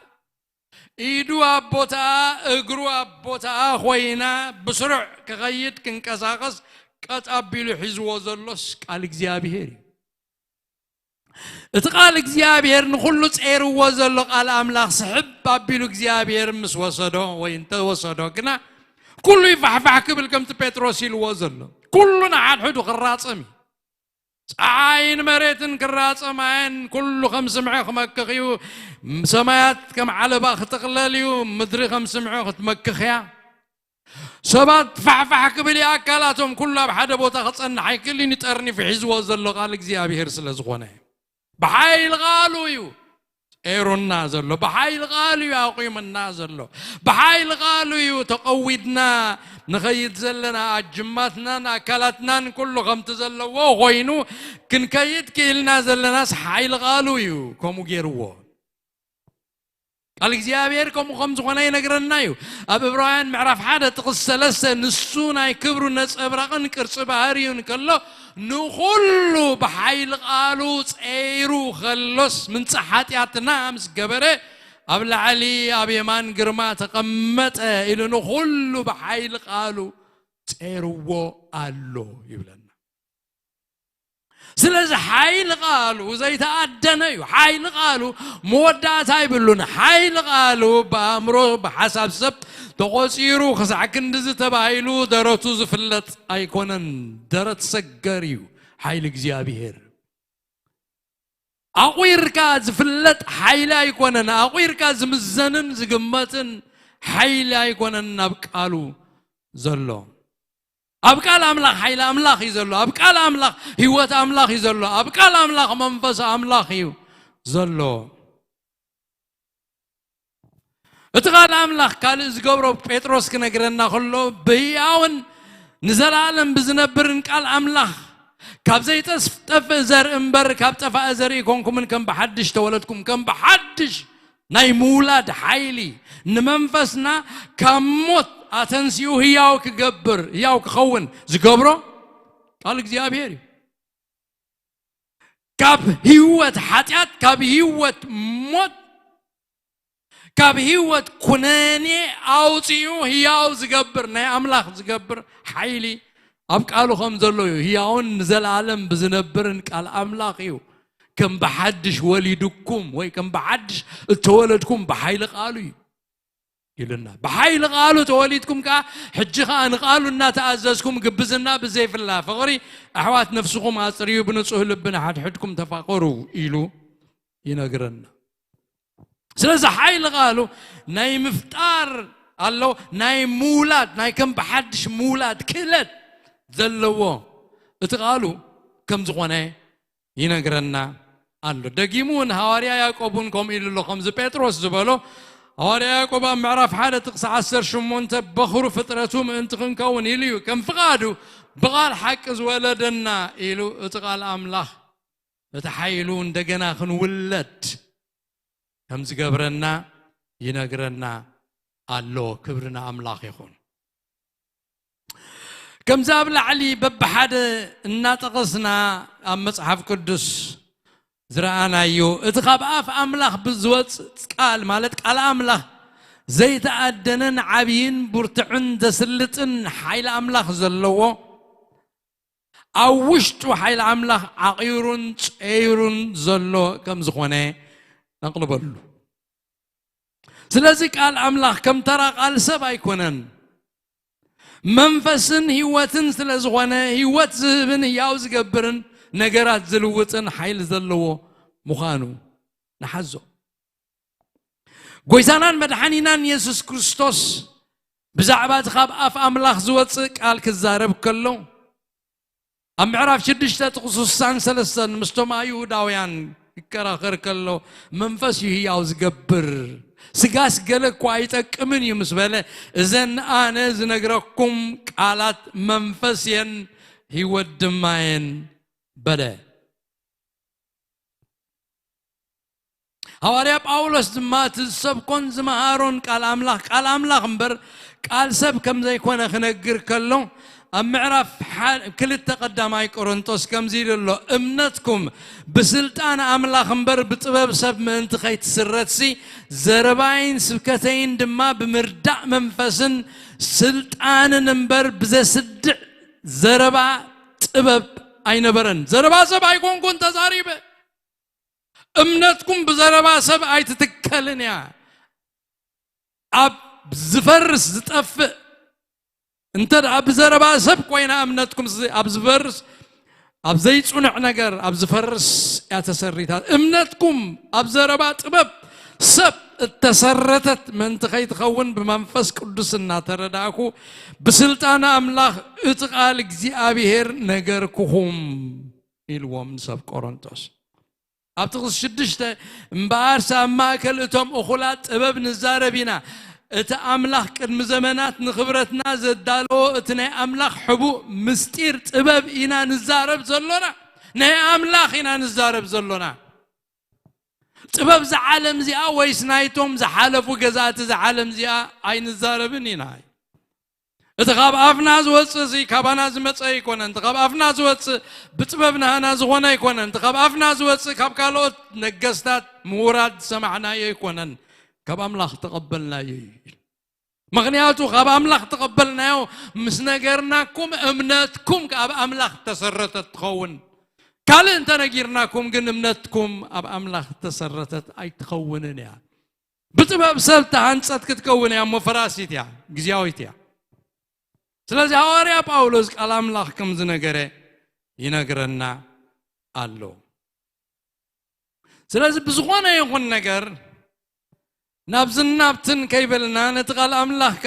إيدو أبوتا إقرو أبوتا خوينا بسرع كغيد كنكساقس كتقبلو حزو زلوس قالك زي أبيهري اتقال እግዚአብሔር ንኹሉ ጸይርዎ ዘሎ ቃል አምላኽ ስሕብ አቢሉ እግዚአብሔር ምስ ወሰዶ ወይ እንተ ወሰዶ ግና ኩሉ ይፋሕፋሕ ክብል ከምቲ ጴጥሮስ ኢልዎ ዘሎ ኩሉ ንሓድሕዱ ክራጸም ፀዓይን መሬትን ክራጸማየን ኩሉ ከም ስምዖ ክመክኽ እዩ ሰማያት ከም ዓለባ ክትቕለል እዩ ምድሪ ከም ስምዖ ክትመክኽያ ሰባት ፋሕፋሕ ክብል ኣካላቶም ኩሉ ኣብ ሓደ ቦታ ክጸንሕ ኣይክእልን ይጠርኒፍ ሒዝዎ ዘሎ ቃል እግዚአብሔር ስለ ዝኾነ بحيل غالو ايرونا زلو بحيل غالو يقيمنا زلو بحيل غالو تقويدنا نخيد زلنا اجماتنا اكلاتنا كله غمت زلو وغوينو كن كيد كيلنا زلنا حيل غالو كومو غيرو قال እግዚአብሔር كم خمس ሆነ ይነግረናዩ አብ ዕብራውያን ምዕራፍ 1 ጥቅስ 3 ንሱና ይክብሩ ነጸብራቅን ቅርጽ ባህሪውን ከሎ ንኹሉ በኃይል ቃሉ ጸይሩ خلص من ጸሓጢያትና ምስ ገበረ ኣብ ላዕሊ ኣብ የማን ግርማ ተቀመጠ ኢሉ ንኹሉ በኃይል ቃሉ ጸይሩዎ አሎ ይብለና ስለዚህ ኃይል ቃሉ ዘይተአደነዩ ኃይል ቃሉ መወዳት አይብሉን ኃይል ቃሉ በአእምሮ በሐሳብ ሰብ ተቆጽሩ خزع ክንድዝ ተባይሉ ደረቱ ዝፍለጥ አይኮነን ደረት ሰገሪው ኃይል እግዚአብሔር አቁይርካ ዝፍለጥ ኃይል አይኮነን አቁይርካ ዝምዘንን ዝግመትን ኃይል አይኮነን አብቃሉ ዘሎ أبقال أملاخ حيل أملاخ يزلو أبقال أملاخ هيوت أملاخ يزلو أبقال أملاخ منفس أملاخ يزلو اتقال أملاخ قال إزقبرو بيتروس كنقرنا خلو بياون نزل عالم بزنبرن قال أملاخ كاب زي تف زر انبر كاب تفا زر يكونكم من كم بحدش تولدكم كم بحدش ناي مولاد حيلي نمنفسنا كموت أتنسيو هياو كجبر هياو كخون زجبره قال እግዚአብሔር كاب هيوت حتيات كاب هيوت موت كاب هيوت كناني أوتيو هياو زجبر نا أملاخ زجبر حيلي أبقالو خمزلو هياون نزل عالم بزنبرن قال أملاخيو كم بحدش وليدكم وي كم بحدش تولدكم بحيل قالوا يلنا بحيل قالوا توليدكم كا حجخا ان قالوا ان تأززكم قبزنا بزيف الله فغري احوات نفسكم اصريو بنصه لبنا حد حدكم تفاقروا إلو ينقرنا سلازا حيل قالوا ناي مفتار قالوا ناي مولاد ناي كم بحدش مولاد كلت ذلوا اتقالوا كم زغواني ينقرنا قالوا دقيمون هواريا ياقوبون كم إلو لكم زي بيتروس زبالو هواريا ياقوب معرف حالة تقصى عسر شمون تبخروا فترتهم انتقن كون إليو كم فقادوا بغال حكز ولدنا إلو اتقال أملاخ اتحايلون دقنا خن ولد كم زقبرنا ينقرنا قالوا كبرنا أملاخ يخون كم زاب لعلي بب حدا الناتقصنا أم مصحف قدس زرعنا يو اتخاب اف املاخ بزوت قال مالت قال املاخ زي تأدنن عبين برتعن دسلتن حيل املاخ زلو او وشتو حيل املاخ عقيرون تيرون زلو كم زخونه نقلبلو سلازي قال املاخ كم ترى قال سبا يكونن منفسن هيوتن سلازخونه هيوت زبن ياو زقبرن نجارات زلوتن حيل زلوا مخانو نحزو قويسانان مدحانينان يسوس كريستوس بزعبات خاب اف املاخ زوت قال كزارب كلو ام عرف شدشتا تخصوصان سلسن مستوما يهوداويان يكراخر كلو منفس يهياو زقبر سقاس قالك وايتقمن يمسبله اذن انا زنغركم قالات منفسين هيودماين بدا هواريا باولوس دمات السب كون زمهارون قال املاخ مبر قال سب كم زي كون خنغر كلو ام معرف كل التقدماي قرنطوس كم زيل له امنتكم بسلطان املاخ مبر بطبب سب من تخيت سرتسي زرباين سبكتين دما بمرداء منفسن سلطان نمبر بزسدع زربا طبب أين برن زربا سب أيكون كنت زاريبه أمنتكم بزربا سب أي تتكلن يا أب زفرس زتأفق انت أب زربا سب كوين أمنتكم أب زفرس أب زي صنع نجر أب زفرس يتسريتات أمنتكم أب زربا تبب سب التسرتت من تخيت خون بمنفس قدسنا ترداكو بسلطان أملاخ اتقال እግዚአብሔር ነገርኩሁም ኢልዎም ሰብ ቆሮንቶስ أبتغز شدشته مبار سامع كلتهم أخلات أبب نزاربينا ات أملاخ كرم زمانات نخبرتنا زدالو اتني أملاخ حبو مستير أبب إنا نزارب زلونا نه أملاخ إنا نزارب زلونا أبب زعالم زيا ويسنايتهم زحالفو جزات زعالم زيا أي نزاربني ناي اتخاب أفناز وصي كاباناز متصي يكون انتخاب أفناز وصي بتببنا أنا زغنا يكون انتخاب أفناز وصي كاب كالوت نجستات مورد سمعنا يكون كاب أملاخ تقبلنا مغنياتو كاب أملاخ تقبلنا يو مسنجرناكم أمنتكم كاب أملاخ تسرتت تخون قال انت نجيرناكم جن أمنتكم أب أملاخ تسرتت أي تخونن يا بتبب سبت هنسات كتكون يا مفراسيت يا جزياويت يا ስለዚህ ሐዋርያ ጳውሎስ ቃል አምላክ ከም ዝነገረ ይነግረና አሎ ስለዚህ ብዙኾነ ይኹን ነገር ናብዝናብትን ከይበልና ነቲ ቃል አምላክ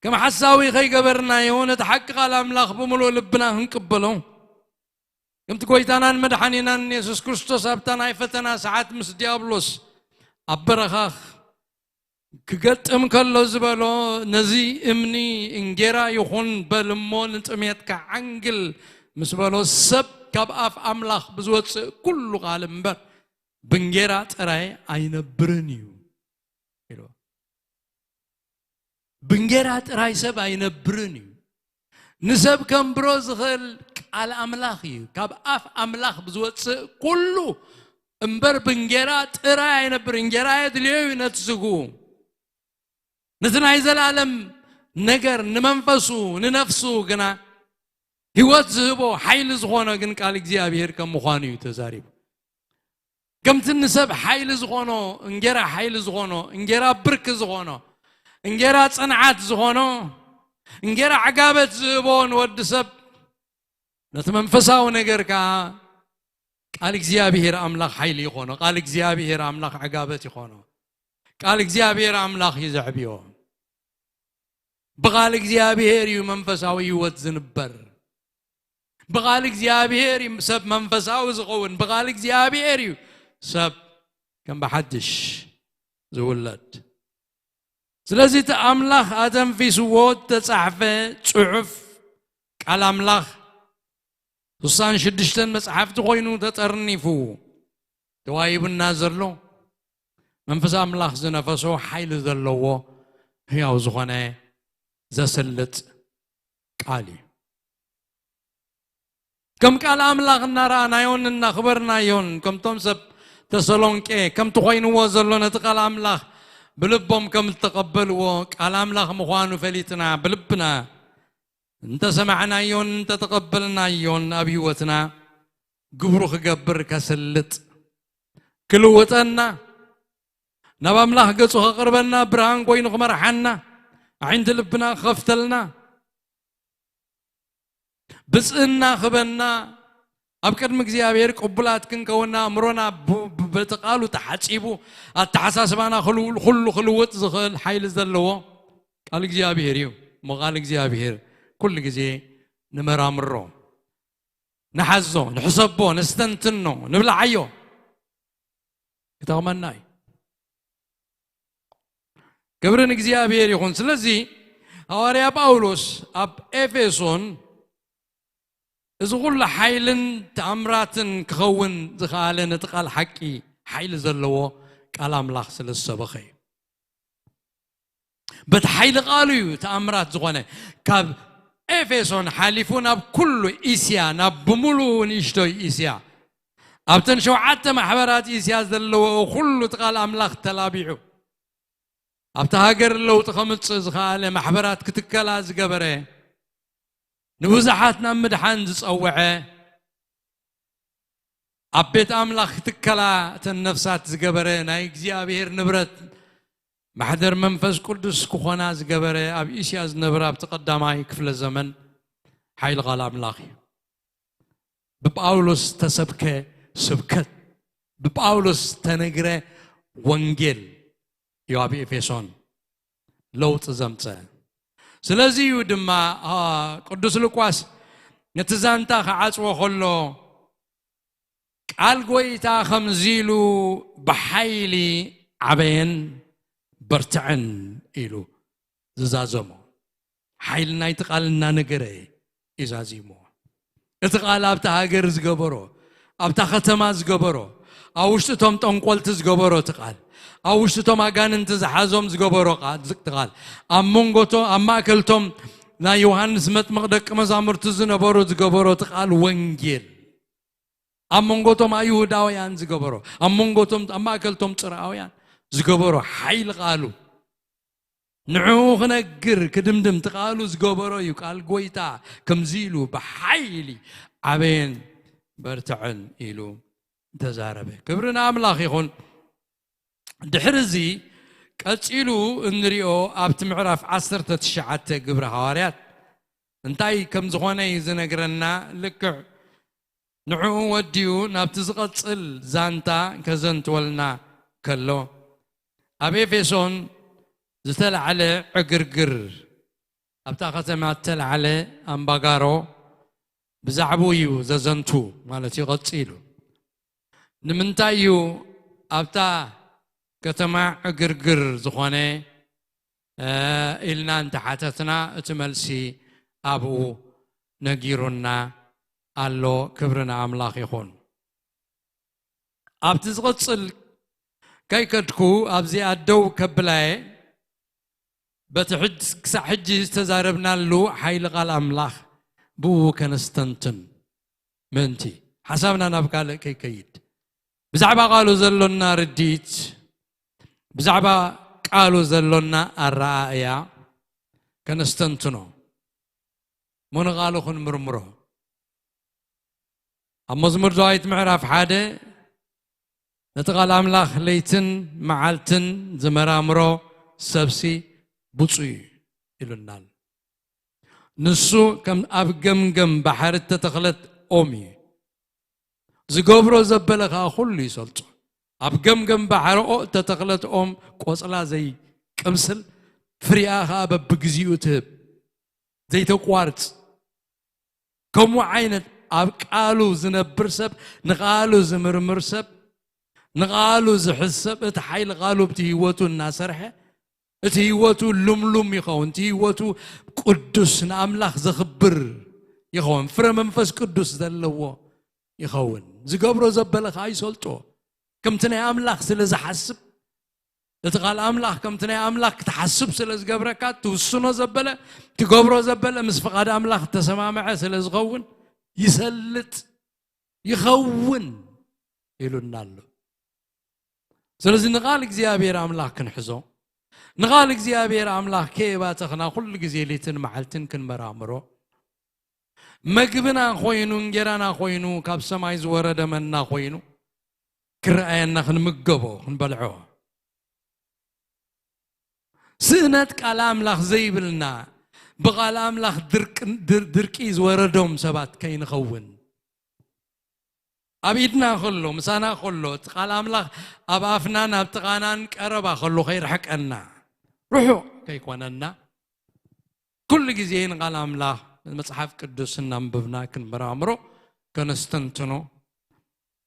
ከም ሐሳዊ ከይገበርና የሆነ ተሐቅ ቃል አምላክ በሙሉ ልብና እንቅበሎ ከምቲ ጎይታናን መድኃኒናን ኢየሱስ ክርስቶስ አብታና ይፈተና ሰዓት ምስ ዲያብሎስ አበረኻኽ كقدم كله زبالو نزي امني انجرا يخون بالمون انتميت كعنقل مسبالو سب كاب اف املاخ بزوت كل غالم بر بنجرا تراي اين برنيو بنجرا تراي سب اين برنيو نسب كم بروز خل على املاخي كاب اف املاخ بزوت كله امبر بنجرا تراي اين برنجرا يدليو نتسقو نتنا يزلالم نجر نمنفسو ننفسو جنا هوات زهبو حيل زخونه جن قال እግዚአብሔር كم مخانيو تزاريب كم تنسب حيل زخونه انجرا حيل زخونه انجرا برك زخونه انجرا صنعات زخونه انجرا عقابت زهبون ودسب نتمنفساو نجر كا قال እግዚአብሔር أملاخ حيل يخونه قال እግዚአብሔር أملاخ عقابت يخونه قال እግዚአብሔር أملاخ يزعبيو بقال እግዚአብሔር يمنفساو يوتزنبر بقال እግዚአብሔር سب منفساو زغون بقال እግዚአብሔር سب كم بحدش زولد ስለዚህ ተአምላኽ አደም ፊስዎት ተጻሕፈ ጽሑፍ ቃል አምላኽ 66 መጽሐፍቲ ኮይኑ ተጠርኒፉ ተዋሂብና ዘሎ መንፈስ አምላኽ ዝነፈሶ ኃይል ዘለዎ ሕያው ዝኾነ ዘሰልጥ ቃል ከም ቃል አምላኽ እናረኣናዮን እናኽበርናዮን ከምቶም ሰብ ተሰሎንቄ ከም ትኾይንዎ ዘሎ ነቲ ቃል አምላኽ بلبهم كم تقبلوا ቃል አምላኽ ምዃኑ ፈሊጥና بلبنا انت سمعنا يون انت تقبلنا يون أبيوتنا قبرو خقبر كسلت كلوتنا نبا ملاح قصو خقربنا برهان قوين خمرحنا عند لبنا خفتلنا بس إنا خبنا أبكر مكزيابير قبلات كن كونا أمرنا بتقالوا تحسيبوا التحساس معنا خلوت زخل حيل زلوا قال مكزيابير مقال مكزيابير كل جزء نمر أمره نحزه نحسبه نستنتنه نبلعيه كتامنا كبرنا مكزيابير يكون سلزي هواريا باولوس أب إفسون إذا قلنا حيلن تأمراتن كون زخالن تقال حكي حيل زلوا كلام لخص للسبخي بتحيل قالوا تأمرات زغنة كاب إفسون حالفون بكل إسيا نبملو نشتوي إسيا أبتن شو حتى محبرات إسيا زلوا وكل تقال أملاخ تلابيعو أبتهاجر لو تخمت زخالة محبرات كتكلا زقبره نوزحاتنا مدحان زصوعه أبيت أملاخ تكلا تنفسات زجبرة ناي إغزيابير نبرت محضر منفس قدس كخونا زجبرة أب إيشياز نبرة بتقدماي كفل الزمن حيل غال أملاخي بباولوس تسبكة سبكت بباولوس تنجرة وانجيل يابي إفيسون لو تزمت سلازي يودما قدس لوقاس نتزانتا خعاص وخلو قال قويتا خمزيلو بحيلي عبين برتعن إلو زازمو حيلنا يتقالنا نقري إزازيمو يتقال أبتا هاجر زقبرو أبتا ختما زقبرو أوشتهم تنقلت زقبرو تقال أوشتهم أغان انتزحازهم زقبرو تقال أمونغوتو أما أكلتهم نا يوحنس مت مقدق مزامر تزنبرو زقبرو تقال وانجيل أمونغوتهم أيهوداويان زقبرو أمونغوتهم أما أكلتهم تراويان زقبرو حيل قالوا نعوخ نقر كدمدم تقالوا زقبرو يقال قويتا كمزيلو بحيلي عبين برتعن إلو تزاربه كبرنا أملاخ يخون دحرزي قتيلو انريو أبت معرف 19 قبر حواريات انتاي كم زخوني زنقرنا لكع نعو وديو نابتزقصل زانتا كزنت ولنا كلو أبي فيسون زتل على عقرقر أبتا ختمات تل على أمباغارو بزعبويو ززنتو مالتي قتيلو نمنتايو أبتا كتما عقرقر زخوني إلنا انت حاتتنا اتملسي أبو نجيرنا الله كبرنا أملاخ يخون أبتزغطل كي كدكو أبزي أدو كبلاي بتحد كسحجي استزاربنا له حيل قال أملاخ بو كنستنتن منتي حسبنا نبقى كي كيد بزعبا قالوا زلنا رديت بزعبا قالوا زلنا الرأيا كنستنتنو من قالوا خن مرمرو مزمور زايد معرف حاده نتقال أملاخ ليتن معالتن زمرامرو سبسي بوصي إلونال نسو كم أبجمجم بحر تتخلت أمي زقبرو زبلخا خلي سلط أبجمجم بحر تتخلت قوصلا زي كمسل فرياها ببجزيو تهب زي تقوارت كم عينت أبقالو زنبر سب نقالو زمرمر سب نقالو زحسب اتحيل قالو بتهيوتو الناسرحة اتهيوتو لملم يخون تهيوتو قدس ناملاخ زخبر يخون فرمنفس قدس دلو يخون زقبرو زبلخ هاي سلطو كم تني أملاخ سلز حسب تتقال أملاخ كم تني أملاخ تحسب سلز قبركات توسنو زبلة تقبرو زبلة مسفقاد أملاخ تسمع معه سلز غون يسلت يخون يلونا له سلزي نقالك زيابير أملاك كنحزو نقالك زيابير أملاك كيبا تخنا كل جزيلتن معلتن كن مرامرو مقبنا خوينو نجرانا خوينو كاب سمايز ورد منا خوينو كرأينا خن مقبو نبلعو سنت كلام لخ زيبلنا بغالام لخ دركيز وردهم سبات كين خون أبيدنا خلو مسانا خلو تقالام لخ أبافنا نبتقانان كربا خلو خير حق أنا روحو كيكواننا كل جزيين قالام لخ المصحف قدس ننببنا كن برامرو كنستنتنو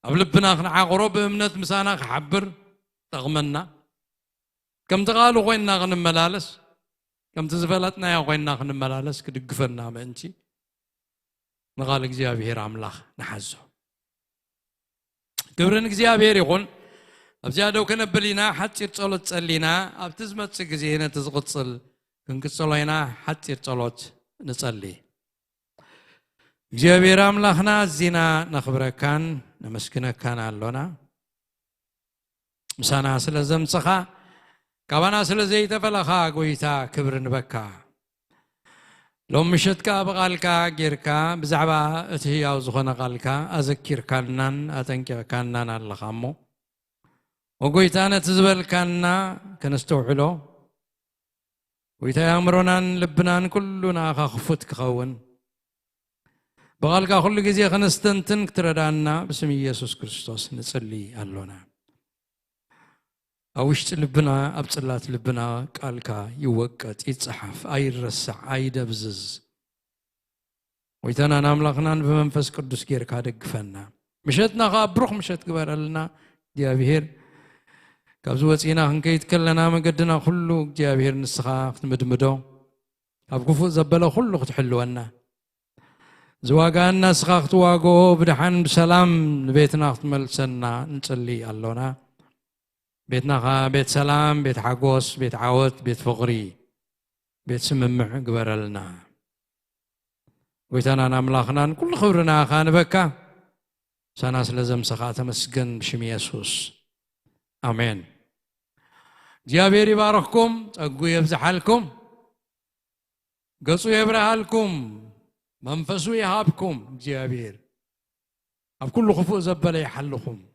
أبلبنا خن عقرو بأمنت مسانا خحبر تغمنا كم تقالوا ويننا غن ملالس كم تزفلتنا يا ويننا غن ملالس كدقفنا منتي نقال እግዚአብሔር አምላክ نحزو كبرن እግዚአብሔር يكون أبزادو كنبلينا حتى تصلت تصلينا أبتزمت سجزينا تزغتصل كنكتصلينا حتى تصلت نصلي እግዚአብሔር አምላክنا زينا نخبركان نمسكنك كان علونا مسانا سلزمصخا كابانا سلزي تفلخا قويتا كبر نبكا لو مشتكا بقالكا جيركا بزعبا اتهيا وزخنا قالكا أذكر كانان أتنكر كانان الله خامو وقويتانا تزبل كاننا كنستوعلو ويتا يامرونان لبنان كلنا خفت كخون بقالكا كل جزي خنستنتن كتردانا باسم يسوع كريستوس نصلي اللونا أوشت لبنا أبصلات لبنا قالكا يوقت يتصحف أي رسع أي دبزز ويتنا ناملخنا بمنفس قدوس غير كادق فنا مشتنا غابروخ مشت كبر لنا ديابير كابزو وصينا هنكيت كلنا مقدنا كله ديابير نسخا مدمدو أبكفو زبله كله تحلونا زواجنا نسخا تواجو بدحن بسلام بيتنا ملسنا نصلي اللونا بيتنا بيت سلام بيت حقوس بيت عوت بيت فقري بيت سممع قبر لنا ويتنا نملاخنا كل خبرنا خان بكا سناس لازم سخات مسجن بشم يسوس آمين جابير يبارككم أقوي يفزحلكم قصوا يبرهلكم منفسوا يهابكم جابير أب كل خفوق زبالة يحلكم